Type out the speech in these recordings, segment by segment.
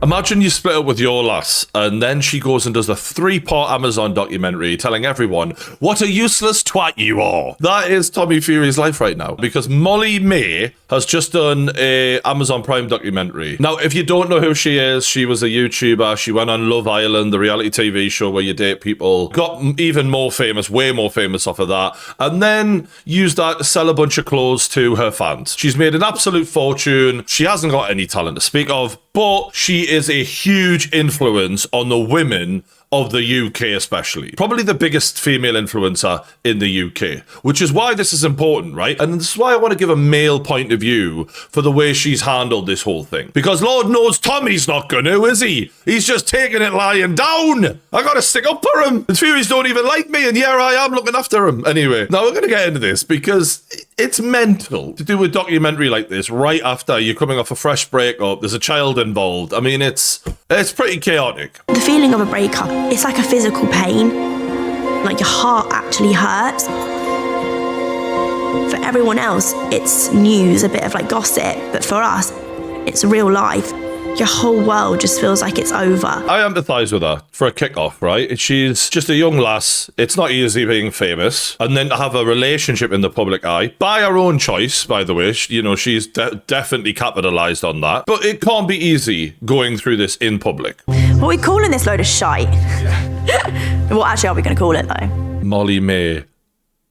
Imagine you split up with your lass, and then she goes and does a 3-part Amazon documentary telling everyone what a useless twat you are. That is Tommy Fury's life right now, because Molly-Mae has just done a Amazon Prime documentary. Now, if you don't know who she is, she was a YouTuber. She went on Love Island, the reality TV show where you date people. Got even more famous, way more famous off of that, and then used that to sell a bunch of clothes to her fans. She's made an absolute fortune. She hasn't got any talent to speak of, but she is a huge influence on the women of the UK especially. Probably the biggest female influencer in the UK, which is why this is important, right? And this is why I want to give a male point of view for the way she's handled this whole thing. Because Lord knows Tommy's not gonna, is he? He's just taking it lying down. I gotta stick up for him. The Furies don't even like me, and here I am looking after him. Anyway, now we're gonna get into this because it's mental to do a documentary like this right after you're coming off a fresh breakup. There's a child involved. I mean, it's pretty chaotic. The feeling of a breakup, it's like a physical pain. Like your heart actually hurts. For everyone else, it's news, a bit of like gossip. But for us, it's real life. Your whole world just feels like it's over. I empathise with her for a kick-off, right? She's just a young lass. It's not easy being famous. And then to have a relationship in the public eye, by her own choice, by the way. You know, she's definitely capitalised on that. But it can't be easy going through this in public. What are we calling this load of shite? What actually are we going to call it, though? Molly-Mae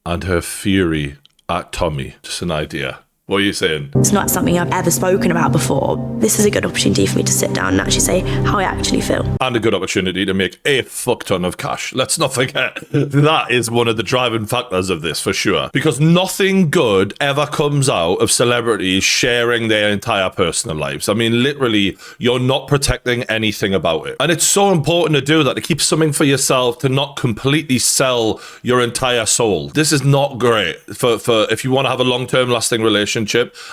and her fury at Tommy. Just an idea. What are you saying? It's not something I've ever spoken about before. This is a good opportunity for me to sit down and actually say how I actually feel. And a good opportunity to make a fuck ton of cash. Let's not forget, that is one of the driving factors of this for sure. Because nothing good ever comes out of celebrities sharing their entire personal lives. I mean, literally, you're not protecting anything about it. And it's so important to do that, to keep something for yourself, to not completely sell your entire soul. This is not great for if you want to have a long-term lasting relationship.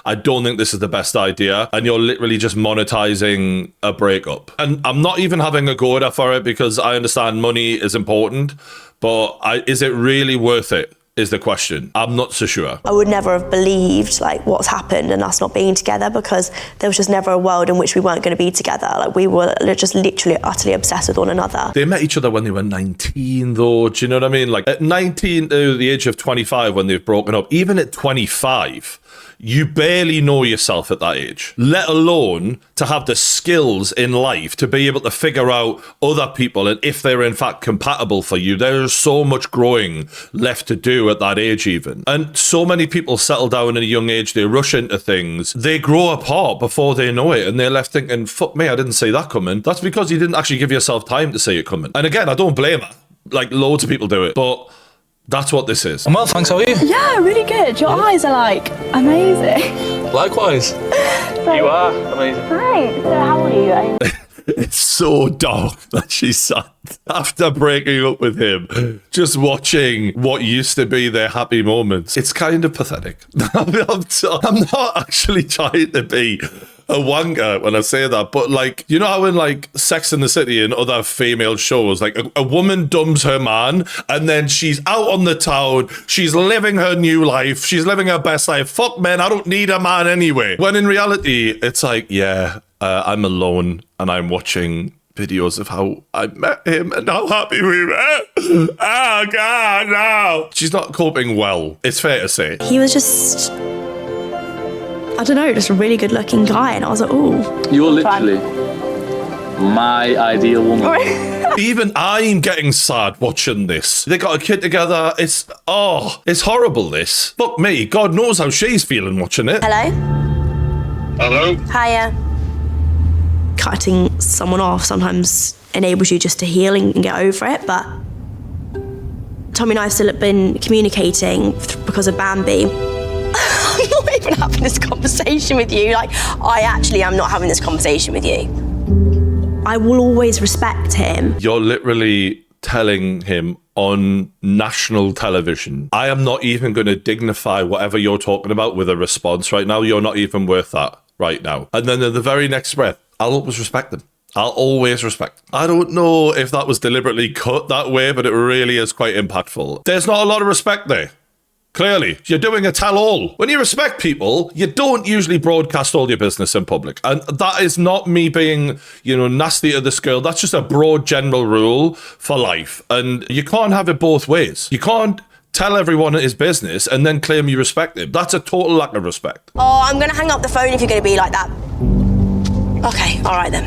I don't think this is the best idea, and you're literally just monetizing a breakup. And I'm not even having a go at her for it, because I understand money is important, but is it really worth it is the question. I'm not so sure. I would never have believed like what's happened and us not being together, because there was just never a world in which we weren't going to be together. Like we were just literally utterly obsessed with one another. They met each other when they were 19 though, do you know what I mean? Like at 19 to the age of 25 when they've broken up, even at 25, you barely know yourself at that age, let alone to have the skills in life to be able to figure out other people and if they're in fact compatible for you. There's so much growing left to do at that age even. And so many people settle down at a young age, they rush into things, they grow apart before they know it, and they're left thinking, fuck me, I didn't see that coming. That's because you didn't actually give yourself time to see it coming. And again, I don't blame her. Like loads of people do it, but that's what this is. I'm well, thanks. How are you? Yeah, really good. Your eyes are like amazing. Likewise. You are amazing. Thanks. So how old are you? It's so dark that she sat after breaking up with him, just watching what used to be their happy moments. It's kind of pathetic. I'm not actually trying to be a wanker when I say that, but like, you know how in like Sex and the City and other female shows, like a woman dumps her man and then she's out on the town, she's living her new life, she's living her best life. Fuck man, I don't need a man anyway. When in reality, it's like, yeah, I'm alone and I'm watching videos of how I met him and how happy we met. Oh God, no. She's not coping well, it's fair to say. He was just, I don't know, just a really good looking guy, and I was like, ooh. You're literally my ideal woman. Even I'm getting sad watching this. They got a kid together. It's horrible this. Fuck me, God knows how she's feeling watching it. Hello? Hello? Hiya. Cutting someone off sometimes enables you just to heal and get over it, but Tommy and I have still been communicating because of Bambi. I'm not even having this conversation with you. Like, I actually am not having this conversation with you. I will always respect him. You're literally telling him on national television, I am not even going to dignify whatever you're talking about with a response right now. You're not even worth that right now. And then in the very next breath, I'll always respect them. I'll always respect. I don't know if that was deliberately cut that way, but it really is quite impactful. There's not a lot of respect there. Clearly, you're doing a tell-all. When you respect people, you don't usually broadcast all your business in public. And that is not me being, nasty to this girl. That's just a broad general rule for life. And you can't have it both ways. You can't tell everyone his business and then claim you respect him. That's a total lack of respect. Oh, I'm going to hang up the phone if you're going to be like that. Okay, all right then.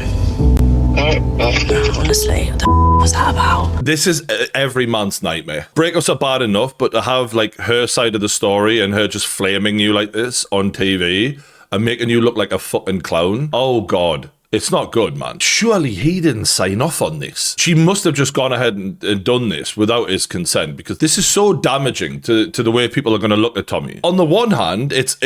Honestly, what the was that about? This is every man's nightmare. Breakups are bad enough, but to have like her side of the story and her just flaming you like this on TV and making you look like a fucking clown. Oh God. It's not good, man. Surely he didn't sign off on this. She must have just gone ahead and done this without his consent, because this is so damaging to the way people are going to look at Tommy. On the one hand, it's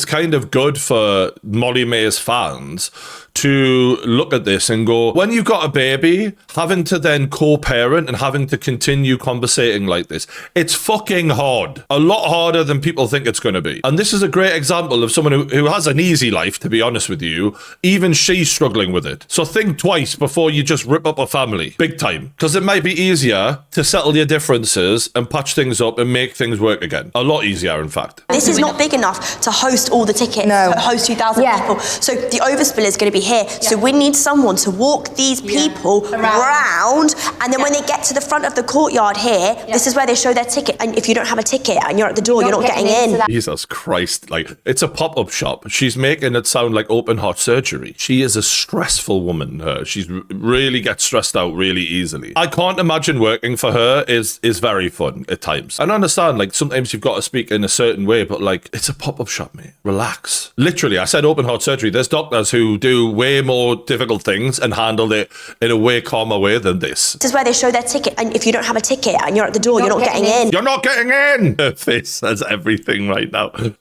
kind of good for Molly-Mae's fans to look at this and go, when you've got a baby, having to then co-parent and having to continue conversating like this, it's fucking hard. A lot harder than people think it's going to be. And this is a great example of someone who has an easy life, to be honest with you. Even she's struggling with it. So think twice before you just rip up a family. Big time. Because it might be easier to settle your differences and patch things up and make things work again. A lot easier, in fact. This is not big enough to host all the tickets, host 2,000 people. So the overspill is going to be here. Yeah. So we need someone to walk these people around, and then when they get to the front of the courtyard here, this is where they show their ticket. And if you don't have a ticket and you're at the door, you're not getting in. Jesus Christ. Like, it's a pop-up shop. She's making it sound like open heart surgery. She is a stressful woman, her. She's really gets stressed out really easily. I can't imagine working for her is very fun at times. And I understand, like, sometimes you've got to speak in a certain way, but like, it's a pop-up shop, mate. Relax. Literally, I said open heart surgery. There's doctors who do way more difficult things and handle it in a way calmer way than this. This is where they show their ticket, and if you don't have a ticket and you're at the door, you're not getting in. You're not getting in! Her face says everything right now. It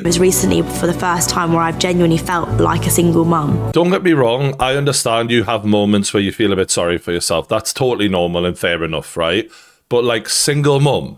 was recently for the first time where I've genuinely felt like a single mum. Don't get me wrong, I understand you have moments where you feel a bit sorry for yourself. That's totally normal and fair enough, right? But like, single mum?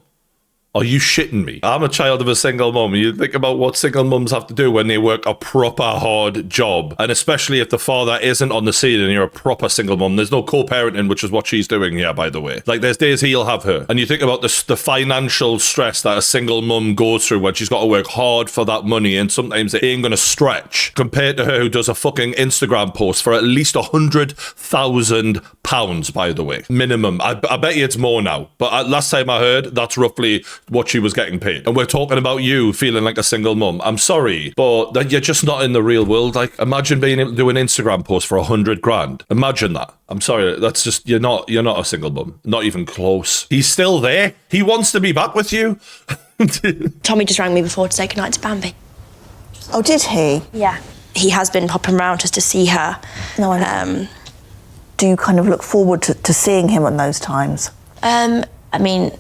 Are you shitting me? I'm a child of a single mum. You think about what single mums have to do when they work a proper hard job. And especially if the father isn't on the scene and you're a proper single mum. There's no co-parenting, which is what she's doing here, by the way. Like, there's days he'll have her. And you think about the financial stress that a single mum goes through when she's got to work hard for that money, and sometimes it ain't going to stretch, compared to her who does a fucking Instagram post for at least £100,000, by the way. Minimum. I bet you it's more now. But last time I heard, that's roughly what she was getting paid. And we're talking about you feeling like a single mum. I'm sorry, but that you're just not in the real world. Like, imagine being able to do an Instagram post for 100 grand. Imagine that. I'm sorry, that's just, you're not a single mum. Not even close. He's still there. He wants to be back with you. Tommy just rang me before to say goodnight to Bambi. Oh, did he? Yeah. He has been popping around just to see her. No, I do you kind of look forward to seeing him at those times? I mean,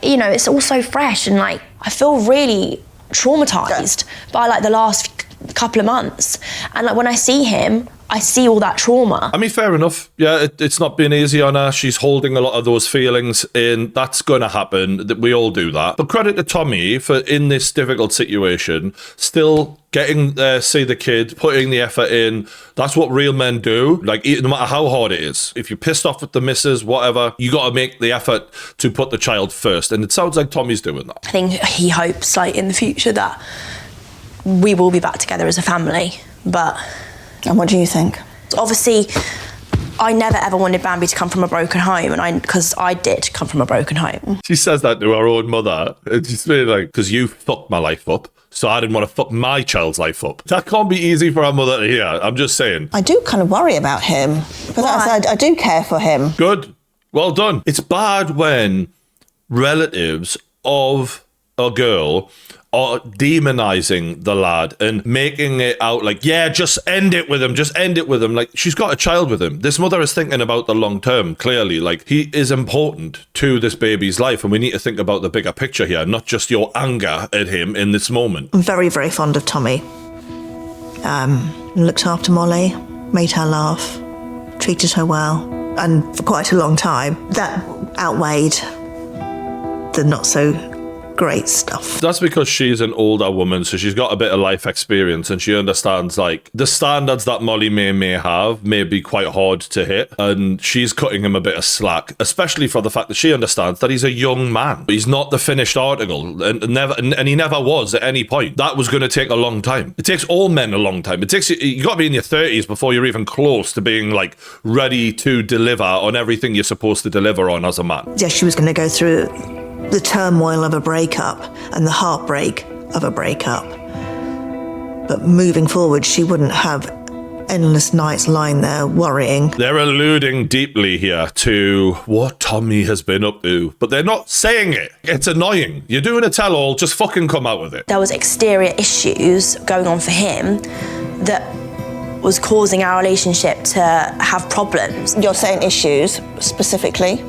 you know, it's all so fresh, and like, I feel really traumatized by like the last couple of months. And like, when I see him, I see all that trauma. I mean, fair enough. Yeah, it's not been easy on her. She's holding a lot of those feelings in. That's going to happen. We all do that. But credit to Tommy for, in this difficult situation, still getting there, see the kid, putting the effort in. That's what real men do. Like, no matter how hard it is, if you're pissed off with the missus, whatever, you got to make the effort to put the child first. And it sounds like Tommy's doing that. I think he hopes, like, in the future that we will be back together as a family. But... And what do you think? Obviously, I never ever wanted Bambi to come from a broken home, and because I did come from a broken home. She says that to her own mother. It's just really like, because you fucked my life up, so I didn't want to fuck my child's life up. That can't be easy for her mother to hear. I'm just saying. I do kind of worry about him, but I do care for him. Good. Well done. It's bad when relatives of a girl are demonizing the lad and making it out like, yeah, just end it with him, just end it with him. Like, she's got a child with him. This mother is thinking about the long term, clearly. Like, he is important to this baby's life, and we need to think about the bigger picture here, not just your anger at him in this moment. I'm very, very fond of Tommy. Looked after Molly, made her laugh, treated her well, and for quite a long time. That outweighed the not so great stuff. That's because she's an older woman, so she's got a bit of life experience and she understands, like, the standards that Molly-Mae may have may be quite hard to hit, and she's cutting him a bit of slack, especially for the fact that she understands that he's a young man. He's not the finished article, and he never was at any point. That was going to take a long time. It takes all men a long time. You got to be in your 30s before you're even close to being, like, ready to deliver on everything you're supposed to deliver on as a man. Yeah, she was going to go through the turmoil of a breakup and the heartbreak of a breakup. But moving forward, she wouldn't have endless nights lying there worrying. They're alluding deeply here to what Tommy has been up to, but they're not saying it. It's annoying. You're doing a tell-all, just fucking come out with it. There was exterior issues going on for him that was causing our relationship to have problems. You're saying issues specifically?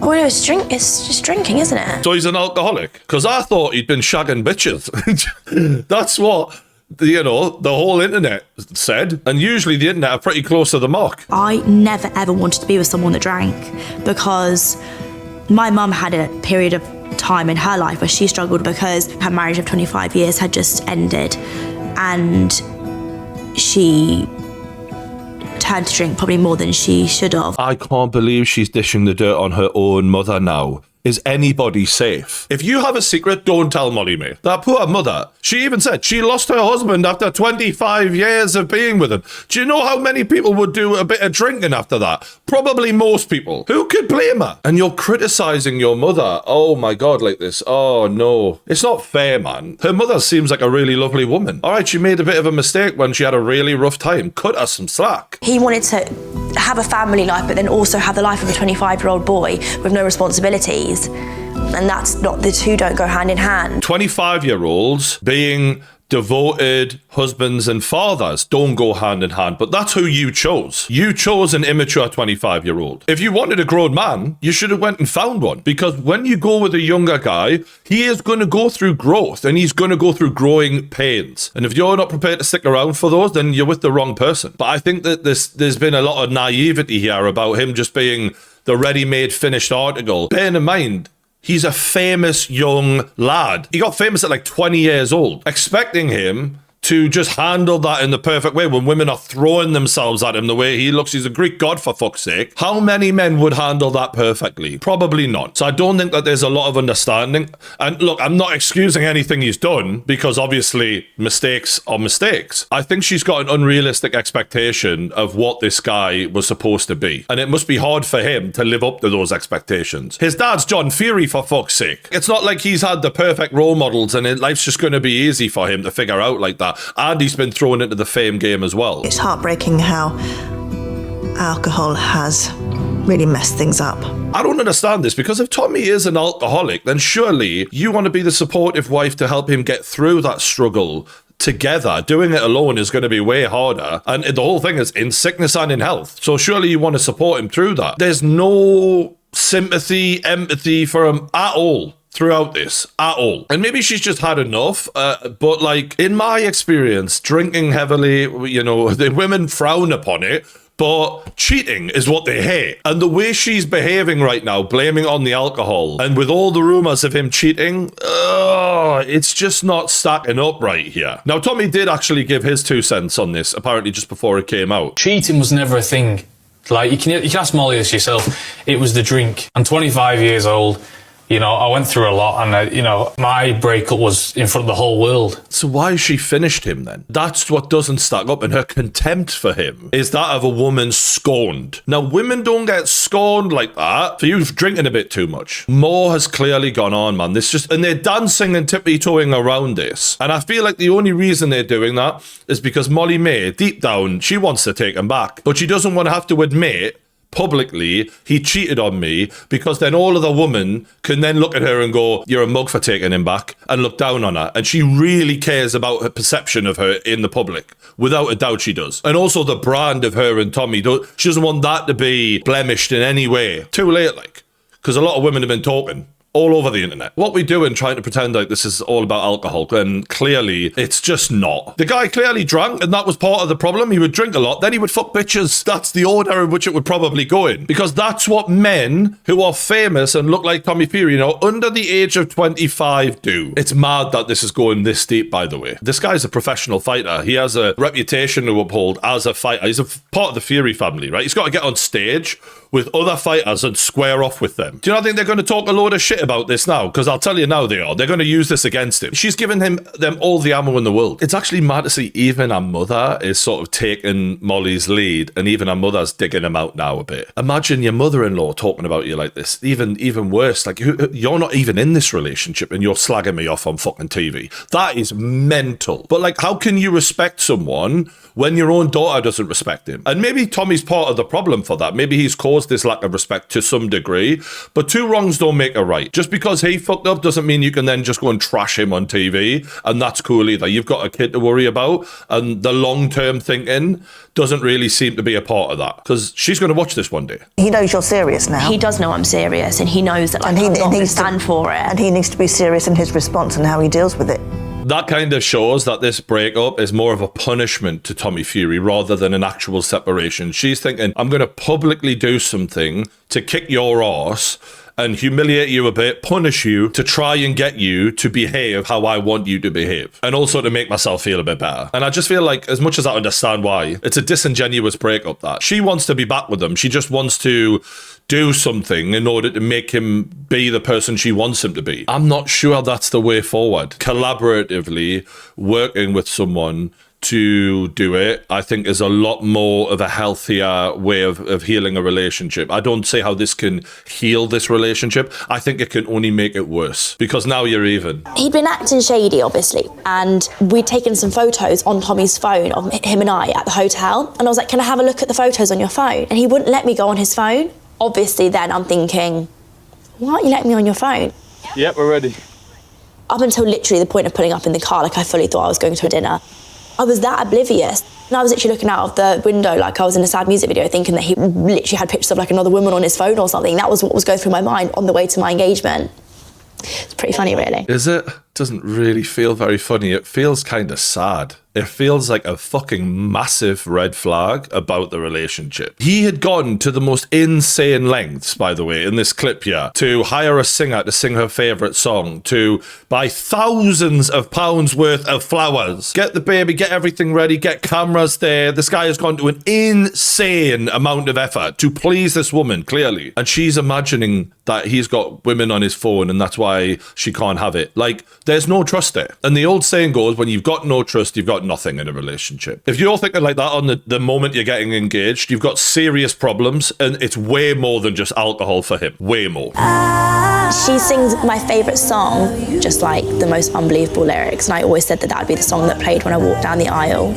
Well, it's just drinking, isn't it? So he's an alcoholic? Because I thought he'd been shagging bitches. That's what, you know, the whole internet said. And usually the internet are pretty close to the mark. I never ever wanted to be with someone that drank, because my mum had a period of time in her life where she struggled because her marriage of 25 years had just ended, and she turned to drink probably more than she should have. I can't believe she's dishing the dirt on her own mother now. Is anybody safe? If you have a secret, don't tell Molly-Mae. That poor mother, she even said she lost her husband after 25 years of being with him. Do you know how many people would do a bit of drinking after that? Probably most people. Who could blame her? And you're criticizing your mother. Oh my God, like this. Oh no. It's not fair, man. Her mother seems like a really lovely woman. All right, she made a bit of a mistake when she had a really rough time. Cut her some slack. He wanted to have a family life, but then also have the life of a 25-year-old boy with no responsibilities. And that's not, the two don't go hand in hand. 25-year-olds being devoted husbands and fathers don't go hand in hand, but that's who you chose. You chose an immature 25-year-old. If you wanted a grown man, you should have went and found one, because when you go with a younger guy, he is going to go through growth and he's going to go through growing pains. And if you're not prepared to stick around for those, then you're with the wrong person. But I think that there's been a lot of naivety here about him just being the ready-made finished article. Bearing in mind, he's a famous young lad. He got famous at like 20 years old. Expecting him to just handle that in the perfect way when women are throwing themselves at him the way he looks. He's a Greek god, for fuck's sake. How many men would handle that perfectly? Probably not. So I don't think that there's a lot of understanding. And look, I'm not excusing anything he's done, because obviously mistakes are mistakes. I think she's got an unrealistic expectation of what this guy was supposed to be. And it must be hard for him to live up to those expectations. His dad's John Fury, for fuck's sake. It's not like he's had the perfect role models and life's just going to be easy for him to figure out like that. And he's been thrown into the fame game as well. It's heartbreaking how alcohol has really messed things up. I don't understand this, because if Tommy is an alcoholic, then surely you want to be the supportive wife to help him get through that struggle together. Doing it alone is going to be way harder. And the whole thing is in sickness and in health. So surely you want to support him through that. There's no sympathy, empathy for him at all throughout this, at all. And maybe she's just had enough, but like, in my experience, drinking heavily, you know, the women frown upon it, but cheating is what they hate. And the way she's behaving right now, blaming on the alcohol, and with all the rumors of him cheating, it's just not stacking up right here. Now, Tommy did actually give his 2 cents on this, apparently just before it came out. Cheating was never a thing. Like, you can ask Molly this yourself. It was the drink. I'm 25 years old. You know, I went through a lot, and, you know, my breakup was in front of the whole world. So why has she finished him then? That's what doesn't stack up, and her contempt for him is that of a woman scorned. Now, women don't get scorned like that for you drinking a bit too much. More has clearly gone on, man. And they're dancing and tippy-toeing around this. And I feel like the only reason they're doing that is because Molly-Mae, deep down, she wants to take him back. But she doesn't want to have to admit publicly he cheated on me, because then all of the women can then look at her and go, you're a mug for taking him back, and look down on her. And she really cares about her perception of her in the public. Without a doubt she does. And also the brand of her and Tommy, she doesn't want that to be blemished in any way. Too late, like, because a lot of women have been talking all over the internet. What we do in trying to pretend like this is all about alcohol, and clearly it's just not. The guy clearly drank, and that was part of the problem. He would drink a lot, then he would fuck bitches. That's the order in which it would probably go in, because that's what men who are famous and look like Tommy Fury, you know, under the age of 25 do. It's mad that this is going this deep, by the way. This guy's a professional fighter. He has a reputation to uphold as a fighter. He's a part of the Fury family, right? He's got to get on stage with other fighters and square off with them. Do you not think they're going to talk a load of shit about this now? Because I'll tell you now they are. They're going to use this against him. She's given them all the ammo in the world. It's actually mad to see even her mother is sort of taking Molly's lead, and even her mother's digging him out now a bit. Imagine your mother-in-law talking about you like this. Even worse, like you're not even in this relationship and you're slagging me off on fucking TV. That is mental. But like, how can you respect someone when your own daughter doesn't respect him? And maybe Tommy's part of the problem for that. Maybe he's caused this lack of respect to some degree, but two wrongs don't make a right. Just because he fucked up doesn't mean you can then just go and trash him on TV, and that's cool either. You've got a kid to worry about, and the long-term thinking doesn't really seem to be a part of that, because she's going to watch this one day. He knows you're serious now. He does know I'm serious, and he knows that, like, I'm not going to stand for it. And he needs to be serious in his response and how he deals with it. That kind of shows that this breakup is more of a punishment to Tommy Fury rather than an actual separation. She's thinking, I'm going to publicly do something to kick your ass and humiliate you a bit, punish you, to try and get you to behave how I want you to behave. And also to make myself feel a bit better. And I just feel like, as much as I understand why, it's a disingenuous breakup that. She wants to be back with him. She just wants to do something in order to make him be the person she wants him to be. I'm not sure that's the way forward. Collaboratively working with someone to do it, I think, is a lot more of a healthier way of healing a relationship. I don't see how this can heal this relationship. I think it can only make it worse, because now you're even. He'd been acting shady, obviously, and we'd taken some photos on Tommy's phone of him and I at the hotel, and I was like, can I have a look at the photos on your phone? And he wouldn't let me go on his phone. Obviously then I'm thinking, why aren't you letting me on your phone? Yep, we're ready. Up until literally the point of pulling up in the car, like I fully thought I was going to a dinner. I was that oblivious. And I was literally looking out of the window like I was in a sad music video, thinking that he literally had pictures of like another woman on his phone or something. That was what was going through my mind on the way to my engagement. It's pretty funny, really. Is it? Doesn't really feel very funny. It feels kind of sad. It feels like a fucking massive red flag about the relationship. He had gone to the most insane lengths, by the way, in this clip here, to hire a singer to sing her favourite song, to buy thousands of pounds worth of flowers, get the baby, get everything ready, get cameras there. This guy has gone to an insane amount of effort to please this woman, clearly. And she's imagining that he's got women on his phone and that's why she can't have it. Like, there's no trust there. And the old saying goes, when you've got no trust, you've got nothing in a relationship. If you're thinking like that on the moment you're getting engaged, you've got serious problems, and it's way more than just alcohol for him. Way more. She sings my favourite song, just like the most unbelievable lyrics, and I always said that that would be the song that played when I walked down the aisle.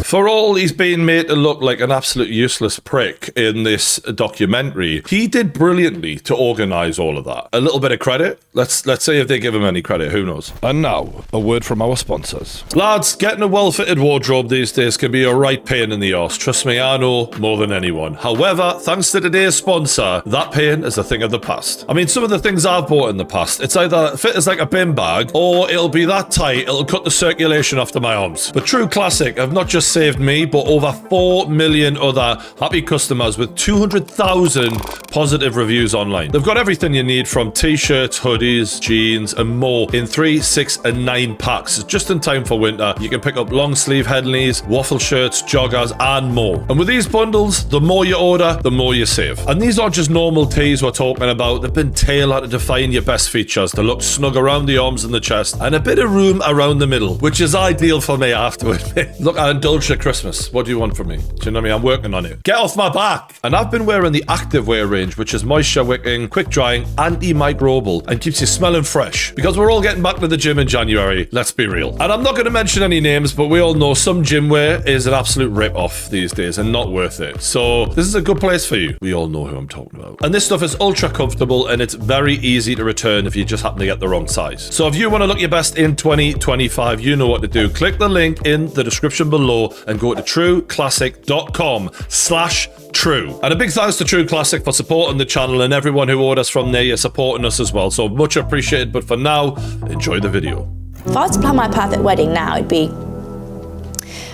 For all he's been made to look like an absolute useless prick in this documentary, he did brilliantly to organise all of that. A little bit of credit. Let's see if they give him any credit. Who knows? And now, a word from our sponsors. Lads, getting a well-fitted wardrobe these days can be a right pain in the arse. Trust me, I know more than anyone. However, thanks to today's sponsor, that pain is a thing of the past. I mean, some of the things I've bought in the past, it's either fit as like a bin bag, or it'll be that tight, it'll cut the circulation off to my arms. But True Classic have not just saved me, but over 4 million other happy customers with 200,000 positive reviews online. They've got everything you need, from t-shirts, hoodies, jeans, and more in 3, 6, and 9 packs. It's just in time for winter. You can pick up long sleeve head knees, waffle shirts, joggers, and more. And with these bundles, the more you order, the more you save. And these aren't just normal tees we're talking about. They've been tailored to define your best features, to look snug around the arms and the chest, and a bit of room around the middle, which is ideal for me, I have to admit. Look, I indulged at Christmas. What do you want from me? Do you know what I mean? I'm working on it. Get off my back! And I've been wearing the activewear range, which is moisture wicking, quick drying, antimicrobial, and keeps you smelling fresh. Because we're all getting back to the gym in January, let's be real. And I'm not going to mention any names, but we all know some gym wear is an absolute rip-off these days and not worth it. So this is a good place for you. We all know who I'm talking about. And this stuff is ultra comfortable, and it's very easy to return if you just happen to get the wrong size. So if you want to look your best in 2025, you know what to do. Click the link in the description below and go to trueclassic.com/Tommy True. And a big thanks to True Classic for supporting the channel and everyone who ordered us from there. You're supporting us as well. So much appreciated. But for now, enjoy the video. If I was to plan my perfect wedding now, it'd be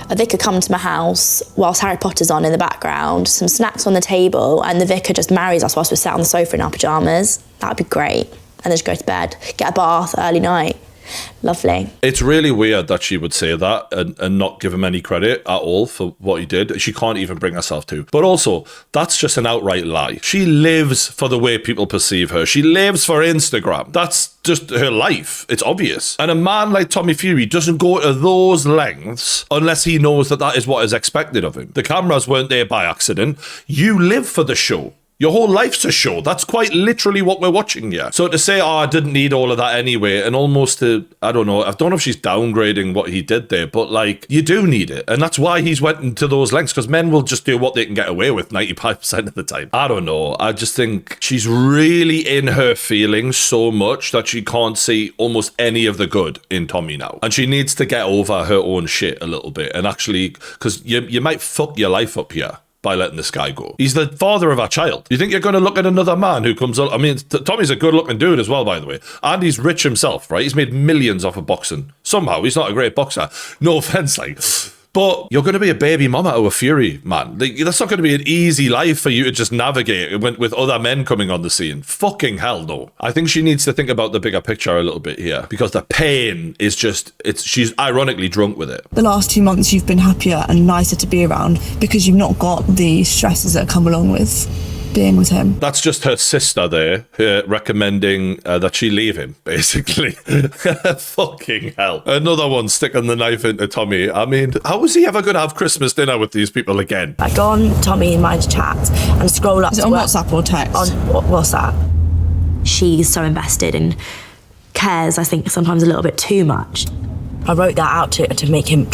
a vicar come to my house whilst Harry Potter's on in the background, some snacks on the table, and the vicar just marries us whilst we're sat on the sofa in our pyjamas. That would be great. And then just go to bed, get a bath, early night. Lovely. It's really weird that she would say that and not give him any credit at all for what he did. She can't even bring herself to. But also, that's just an outright lie. She lives for the way people perceive her. She lives for Instagram. That's just her life. It's obvious. And a man like Tommy Fury doesn't go to those lengths unless he knows that that is what is expected of him. The cameras weren't there by accident. You live for the show. Your whole life's a show. That's quite literally what we're watching here. So to say, oh, I didn't need all of that anyway, and almost to, I don't know if she's downgrading what he did there, but like, you do need it. And that's why he's went into those lengths, because men will just do what they can get away with 95% of the time. I don't know. I just think she's really in her feelings so much that she can't see almost any of the good in Tommy now. And she needs to get over her own shit a little bit and actually, because you might fuck your life up here by letting this guy go. He's the father of our child. You think you're going to look at another man who comes up? I mean, Tommy's a good looking dude as well, by the way. And he's rich himself, right? He's made millions off of boxing. Somehow, he's not a great boxer. No offense, like. But you're going to be a baby mama to a Fury, man. Like, that's not going to be an easy life for you to just navigate with other men coming on the scene. Fucking hell, no. I think she needs to think about the bigger picture a little bit here, because the pain is just, she's ironically drunk with it. The last 2 months you've been happier and nicer to be around because you've not got the stresses that come along with being with him. That's just her sister there recommending that she leave him, basically. Fucking hell. Another one sticking the knife into Tommy. I mean, how is he ever going to have Christmas dinner with these people again? I go on Tommy and my chat and scroll up. Is it on WhatsApp or text? On WhatsApp. She's so invested and cares, I think, sometimes a little bit too much. I wrote that out to make him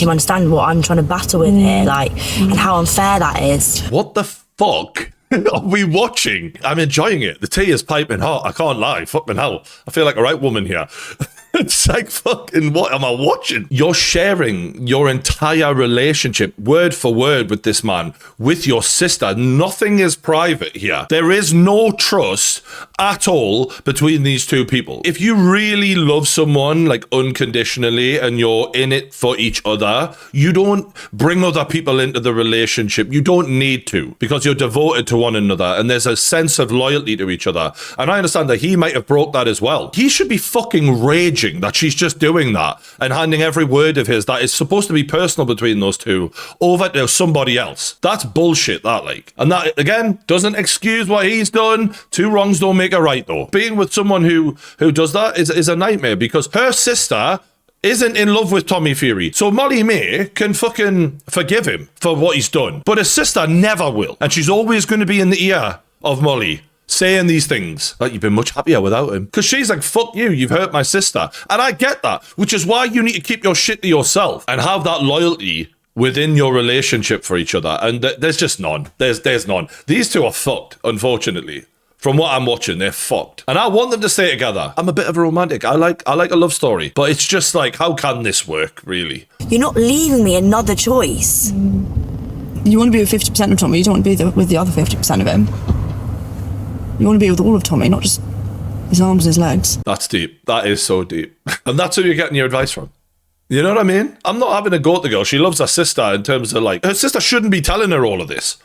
understand what I'm trying to battle with here, like, and how unfair that is. What the fuck are we watching? I'm enjoying it. The tea is piping hot. I can't lie. Fucking hell. I feel like a right woman here. It's like, fucking, what am I watching? You're sharing your entire relationship, word for word, with this man, with your sister. Nothing is private here. There is no trust at all between these two people. If you really love someone, like, unconditionally, and you're in it for each other, you don't bring other people into the relationship. You don't need to, because you're devoted to one another, and there's a sense of loyalty to each other. And I understand that he might have broke that as well. He should be fucking raging that she's just doing that and handing every word of his that is supposed to be personal between those two over to somebody else. That's bullshit, that, like. And that, again, doesn't excuse what he's done. Two wrongs don't make a right, though. Being with someone who does that is a nightmare, because her sister isn't in love with Tommy Fury. So Molly-Mae can fucking forgive him for what he's done. But his sister never will. And she's always going to be in the ear of Molly, saying these things, like, you've been much happier without him. Because she's like, fuck you, you've hurt my sister. And I get that, which is why you need to keep your shit to yourself and have that loyalty within your relationship for each other. And there's just none. There's none. These two are fucked, unfortunately. From what I'm watching, they're fucked. And I want them to stay together. I'm a bit of a romantic. I like a love story. But it's just like, how can this work, really? You're not leaving me another choice. You want to be with 50% of Tommy, you don't want to be with the other 50% of him. You want to be with all of Tommy, not just his arms and his legs. That's deep. That is so deep. And that's who you're getting your advice from. You know what I mean? I'm not having a go at the girl. She loves her sister in terms of, like, her sister shouldn't be telling her all of this.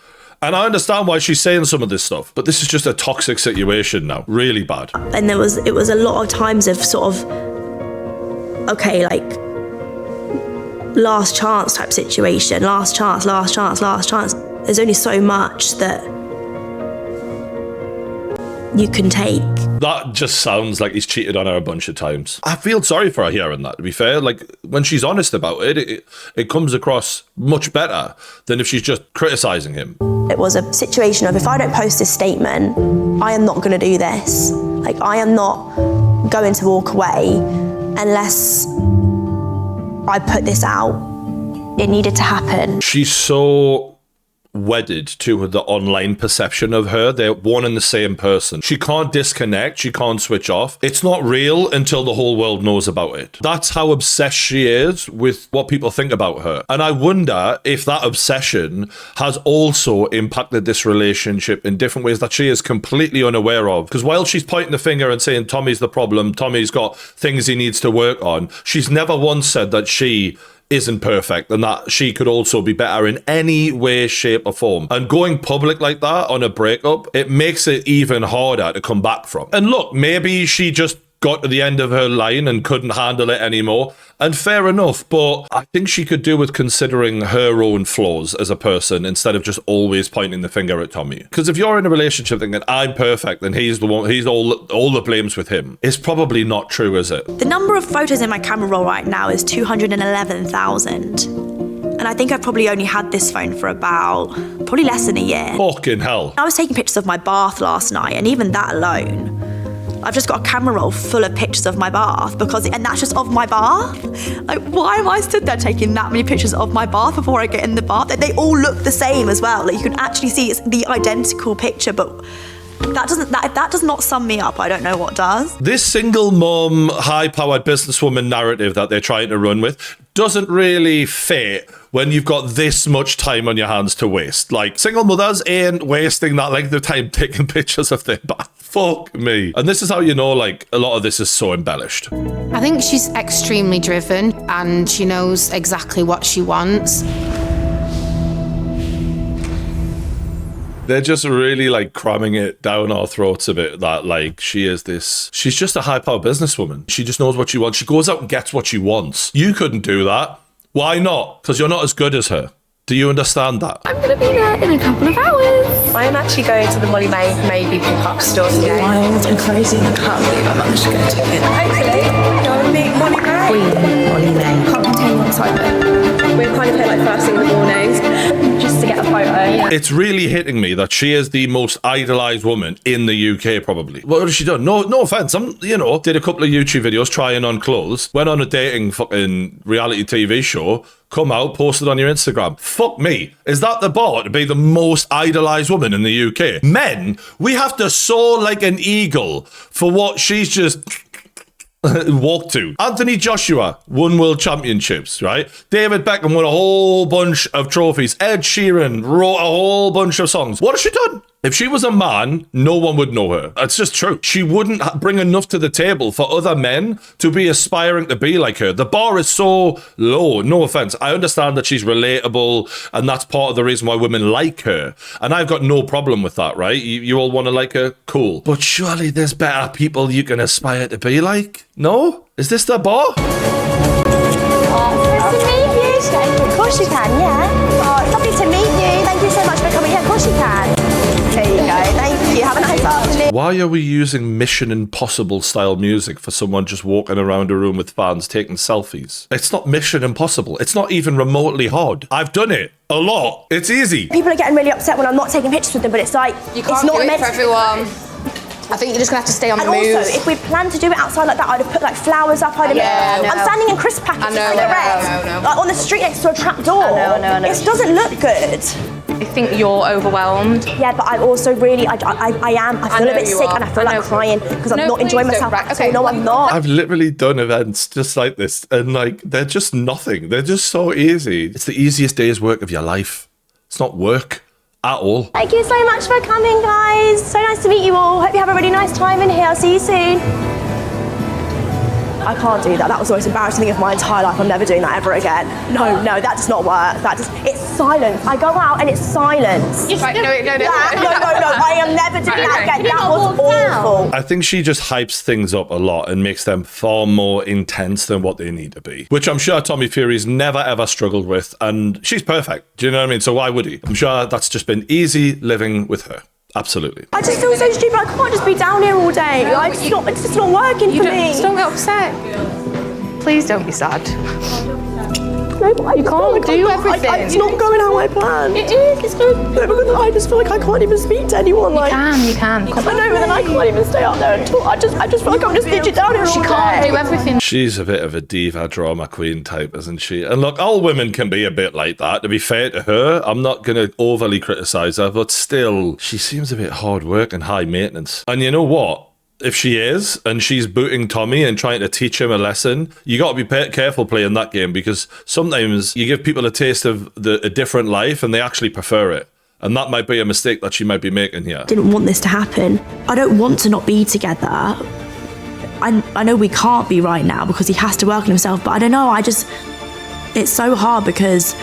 And I understand why she's saying some of this stuff. But this is just a toxic situation now. Really bad. And it was a lot of times of sort of, okay, like, last chance type situation. Last chance, last chance, last chance. There's only so much that you can take. That just sounds like he's cheated on her a bunch of times. I feel sorry for her hearing that, to be fair. Like, when she's honest about it, it comes across much better than if she's just criticising him. It was a situation of, if I don't post this statement, I am not going to do this. Like, I am not going to walk away unless I put this out. It needed to happen. She's so wedded to the online perception of her. They're one and the same person. She can't disconnect. She can't switch off. It's not real until the whole world knows about it. That's how obsessed she is with what people think about her. And I wonder if that obsession has also impacted this relationship in different ways that she is completely unaware of. Because while she's pointing the finger and saying Tommy's the problem, Tommy's got things he needs to work on, she's never once said that she isn't perfect and that she could also be better in any way, shape or form. And going public like that on a breakup, it makes it even harder to come back from. And look, maybe she just got to the end of her line and couldn't handle it anymore. And fair enough, but I think she could do with considering her own flaws as a person instead of just always pointing the finger at Tommy. Because if you're in a relationship thinking I'm perfect and he's the one, he's all the blame's with him, it's probably not true, is it? The number of photos in my camera roll right now is 211,000. And I think I've probably only had this phone for probably less than a year. Fucking hell. I was taking pictures of my bath last night, and even that alone, I've just got a camera roll full of pictures of my bath and that's just of my bath. Like, why am I stood there taking that many pictures of my bath before I get in the bath? They all look the same as well. Like, you can actually see it's the identical picture, but if that does not sum me up, I don't know what does. This single mum, high-powered businesswoman narrative that they're trying to run with doesn't really fit when you've got this much time on your hands to waste. Like, single mothers ain't wasting that length of time taking pictures of their bath. Fuck me. And this is how you know, like, a lot of this is so embellished. I think she's extremely driven and she knows exactly what she wants. They're just really like cramming it down our throats a bit that like she's just a high-powered businesswoman. She just knows what she wants. She goes out and gets what she wants. You couldn't do that. Why not? Because you're not as good as her. Do you understand that? I'm going to be there in a couple of hours. I am actually going to the Molly-Mae maybe pop-up store today. Wild and crazy, and I can't believe I managed to get a ticket. Hopefully, you'll meet Molly-Mae. Molly-Mae. Can't contain your excitement. We're kind of here like first thing in the morning, just to get a photo. Yeah. It's really hitting me that she is the most idolized woman in the UK, probably. What has she done? No offense. Did a couple of YouTube videos trying on clothes, went on a dating fucking reality TV show, come out, posted on your Instagram. Fuck me. Is that the bar to be the most idolized woman in the UK? Men, we have to soar like an eagle for what she's just walked to. Anthony Joshua won world championships, right? David Beckham won a whole bunch of trophies. Ed Sheeran wrote a whole bunch of songs. What has she done? If she was a man, no one would know her. It's just true. She wouldn't bring enough to the table for other men to be aspiring to be like her. The bar is so low. No offense. I understand that she's relatable and that's part of the reason why women like her. And I've got no problem with that, right? You all want to like her? Cool. But surely there's better people you can aspire to be like? No? Is this the bar? Nice to meet you. Of course you can, yeah. Oh, it's lovely to meet you. Thank you so much for coming. Yeah, of course you can. There you go. Thank you. Have a nice afternoon. Why are we using Mission Impossible style music for someone just walking around a room with fans taking selfies? It's not Mission Impossible. It's not even remotely hard. I've done it a lot. It's easy. People are getting really upset when I'm not taking pictures with them, but it's like, You can't it's not do it meant for everyone. I think you're just going to have to stay on the And move. also, if we planned to do it outside like that, I'd have put like flowers up. I'm standing in crisp packets in the red, like on the street next to a trap door. I know. It doesn't look good. I think you're overwhelmed. Yeah, but I'm also really, I am. I feel a bit sick and I feel like crying because I'm not enjoying myself. Okay, no, I'm not. I've literally done events just like this and like they're just nothing. They're just so easy. It's the easiest day's work of your life. It's not work at all. Thank you so much for coming, guys. So nice to meet you all. Hope you have a really nice time in here. I'll see you soon. I can't do that. That was the most embarrassing thing of my entire life. I'm never doing that ever again. No, that does not work. It's silence. I go out and it's silence. Right, no. I am never doing that again. That was awful. I think she just hypes things up a lot and makes them far more intense than what they need to be, which I'm sure Tommy Fury's never ever struggled with, and she's perfect. Do you know what I mean? So why would he? I'm sure that's just been easy living with her. Absolutely. I just feel so stupid. I can't just be down here all day. It's just not working for me. Just don't get upset. Please don't be sad. No, You can't do everything. It's not going how I planned. It is. It's good. No, because I just feel like I can't even speak to anyone. Like, You can. I know, but then I can't even stay up there and talk. I just feel like I'm just digit down here all day. She can't do everything. She's a bit of a diva drama queen type, isn't she? And look, all women can be a bit like that. To be fair to her, I'm not going to overly criticize her, but still, she seems a bit hard work and high maintenance. And you know what? If she is, and she's booting Tommy and trying to teach him a lesson, you got to be careful playing that game, because sometimes you give people a taste of a different life and they actually prefer it. And that might be a mistake that she might be making here. Didn't want this to happen. I don't want to not be together. I know we can't be right now because he has to work on himself, but I don't know, it's so hard because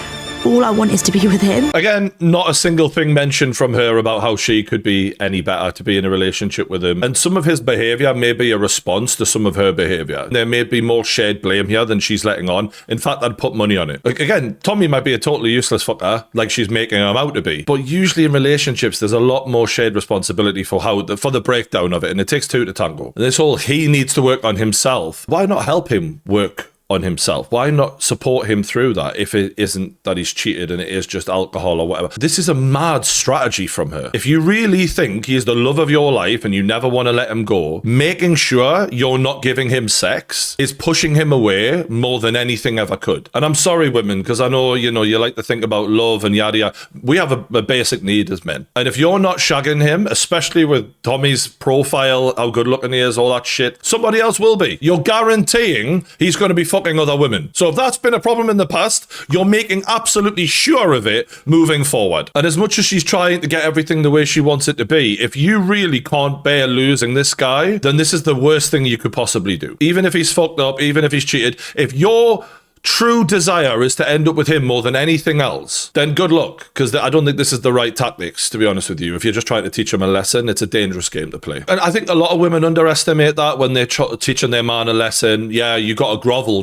all I want is to be with him. Again, not a single thing mentioned from her about how she could be any better to be in a relationship with him. And some of his behaviour may be a response to some of her behaviour. There may be more shared blame here than she's letting on. In fact, I'd put money on it. Like, again, Tommy might be a totally useless fucker, like she's making him out to be. But usually in relationships, there's a lot more shared responsibility for the breakdown of it. And it takes two to tango. And this whole he needs to work on himself. Why not help him work on himself? Why not support him through that if it isn't that he's cheated and it is just alcohol or whatever? This is a mad strategy from her. If you really think he is the love of your life and you never want to let him go, making sure you're not giving him sex is pushing him away more than anything ever could. And I'm sorry, women, because I know, you like to think about love and yada yada. We have a basic need as men. And if you're not shagging him, especially with Tommy's profile, how good looking he is, all that shit, somebody else will be. You're guaranteeing he's going to be fucking other women. So if that's been a problem in the past, you're making absolutely sure of it moving forward. And as much as she's trying to get everything the way she wants it to be, if you really can't bear losing this guy, then this is the worst thing you could possibly do. Even if he's fucked up, even if he's cheated, if you're true desire is to end up with him more than anything else, then good luck, because I don't think this is the right tactics, to be honest with you. If you're just trying to teach him a lesson, it's a dangerous game to play. And I think a lot of women underestimate that when they're teaching their man a lesson. Yeah, you gotta grovel.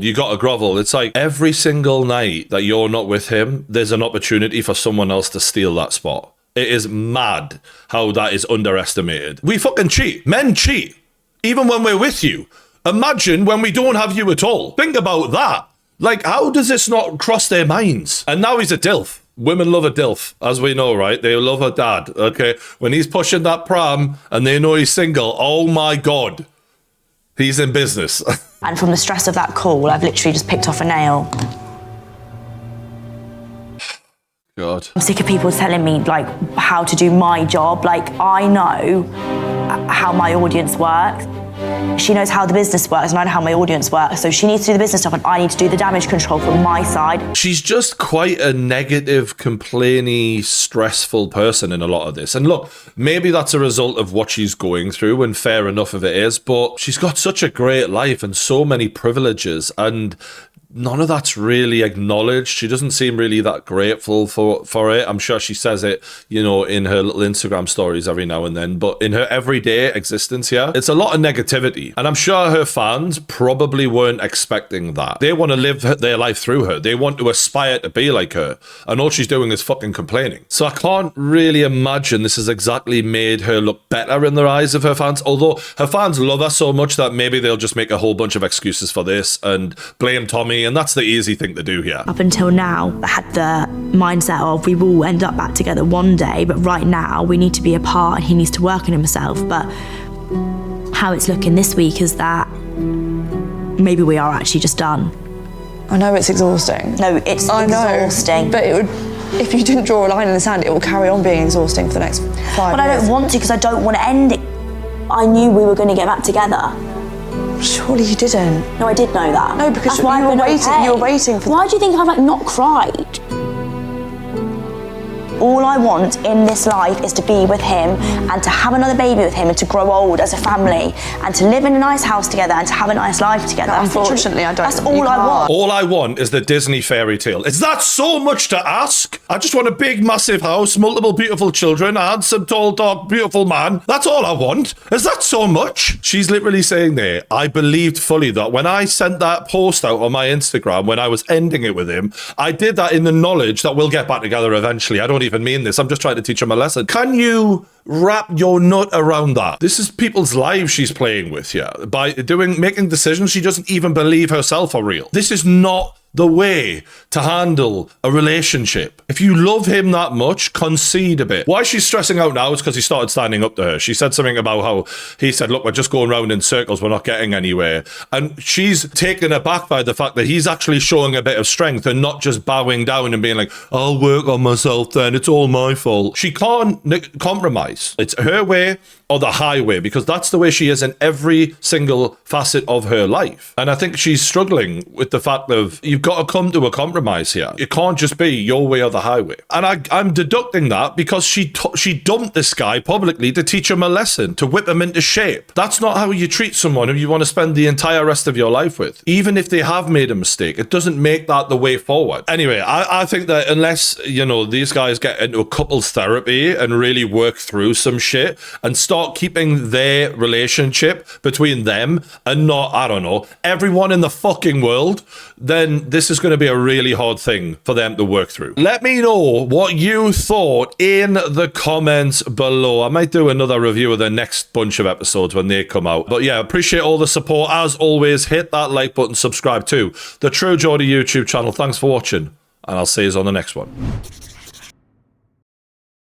It's like every single night that you're not with him, there's an opportunity for someone else to steal that spot. It is mad how that is underestimated. We fucking cheat. Men cheat. Even when we're with you. Imagine when we don't have you at all. Think about that. Like, how does this not cross their minds? And now he's a DILF. Women love a DILF, as we know, right? They love a dad, okay? When he's pushing that pram and they know he's single, oh my God, he's in business. And from the stress of that call, I've literally just picked off a nail. God. I'm sick of people telling me, like, how to do my job. Like, I know how my audience works. She knows how the business works and I know how my audience works. So she needs to do the business stuff and I need to do the damage control from my side. She's just quite a negative, complainy, stressful person in a lot of this. And look, maybe that's a result of what she's going through, and fair enough if it is, but she's got such a great life and so many privileges, and none of that's really acknowledged. She doesn't seem really that grateful for it. I'm sure she says it, in her little Instagram stories every now and then, but in her everyday existence here, it's a lot of negativity. And I'm sure her fans probably weren't expecting that. They want to live their life through her. They want to aspire to be like her. And all she's doing is fucking complaining. So I can't really imagine this has exactly made her look better in the eyes of her fans. Although her fans love her so much that maybe they'll just make a whole bunch of excuses for this and blame Tommy. And that's the easy thing to do here. Up until now, I had the mindset of we will end up back together one day, but right now we need to be apart and he needs to work on himself. But how it's looking this week is that maybe we are actually just done. I know it's exhausting. No, it's exhausting. But it would, if you didn't draw a line in the sand, it will carry on being exhausting for the next 5 years. But I don't want to, because I don't want to end it. I knew we were going to get back together. Surely you didn't. No, I did know that. No, because you were waiting for... Why do you think I've not cried? All I want in this life is to be with him and to have another baby with him and to grow old as a family and to live in a nice house together and to have a nice life together. But unfortunately, I don't. That's all I want. All I want is the Disney fairy tale. Is that so much to ask? I just want a big, massive house, multiple beautiful children, a handsome, tall, dark, beautiful man. That's all I want. Is that so much? She's literally saying there, I believed fully that when I sent that post out on my Instagram, when I was ending it with him, I did that in the knowledge that we'll get back together eventually. I don't even mean this. I'm just trying to teach him a lesson. Can you wrap your nut around that? This is people's lives she's playing with here. By making decisions she doesn't even believe herself are real. This is not the way to handle a relationship. If you love him that much, concede a bit. Why she's stressing out now is because he started standing up to her. She said something about how he said, look, we're just going round in circles, we're not getting anywhere. And she's taken aback by the fact that he's actually showing a bit of strength and not just bowing down and being like, I'll work on myself then, it's all my fault. She can't compromise. It's her way or the highway, because that's the way she is in every single facet of her life. And I think she's struggling with the fact of, you've got to come to a compromise here. It can't just be your way or the highway. And I'm deducting that because she dumped this guy publicly to teach him a lesson, to whip him into shape. That's not how you treat someone who you want to spend the entire rest of your life with. Even if they have made a mistake, it doesn't make that the way forward. Anyway, I think that unless, you know, these guys get into a couples therapy and really work through some shit and start keeping their relationship between them and not, I don't know, everyone in the fucking world, then this is going to be a really hard thing for them to work through. Let me know what you thought in the comments below. I might do another review of the next bunch of episodes when they come out. But yeah, appreciate all the support. As always, hit that like button, subscribe to the True Geordie YouTube channel. Thanks for watching, and I'll see you on the next one.